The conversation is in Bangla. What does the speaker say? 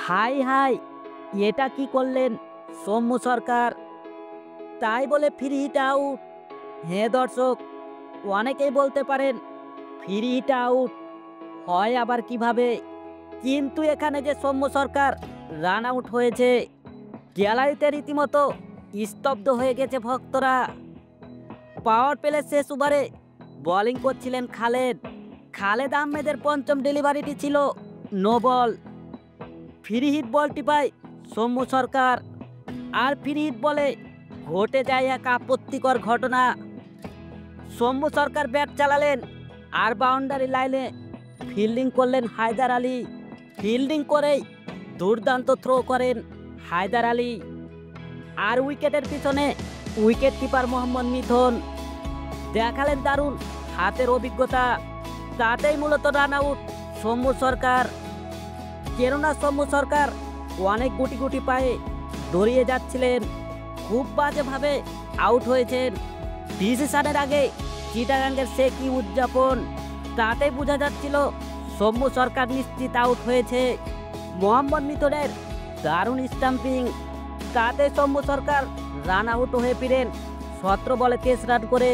হাই হাই, এটা কি করলেন সৌম্য সরকার? তাই বলে ফ্রি হিট আউট? হ্যাঁ দর্শক, অনেকেই বলতে পারেন ফ্রি হিট আউট হয় আবার কিভাবে, কিন্তু এখানে যে সৌম্য সরকার রান আউট হয়েছে, গ্যালারিতে রীতিমতো স্তব্ধ হয়ে গেছে ভক্তরা। পাওয়ার প্লে শেষ ওভারে বোলিং করছিলেন খালেদ। খালেদ আহমেদের পঞ্চম ডেলিভারিটি ছিল নো বল। ফ্রি হিট বলটি পায় সৌম্য সরকার, আর ফ্রি হিট বলে ঘটে যায় এক আপত্তিকর ঘটনা। সৌম্য সরকার ব্যাট চালালেন আর বাউন্ডারি লাইনে ফিল্ডিং করলেন হায়দার আলী। ফিল্ডিং করেই দুর্দান্ত থ্রো করেন হায়দার আলী, আর উইকেটের পিছনে উইকেট কিপার মোহাম্মদ মিথুন দেখালেন দারুণ হাতের অভিজ্ঞতা। তাতেই মূলত রান আউট সৌম্য সরকার। কেননা সৌম্য সরকার অনেক গুটি গুটি পায়ে দৌড়িয়ে যাচ্ছিলেন, খুব বাজেভাবে আউট হয়েছেন। ডিসিশনের আগে চিটাগাঙ্গের সে কি উদযাপন, তাতে বোঝা যাচ্ছিল সৌম্য সরকার নিশ্চিত আউট হয়েছে। মোহাম্মদ মিথুনের দারুণ স্টাম্পিং, তাতে সৌম্য সরকার রান আউট হয়ে ফিরেন 17 বলে 23 রান করে।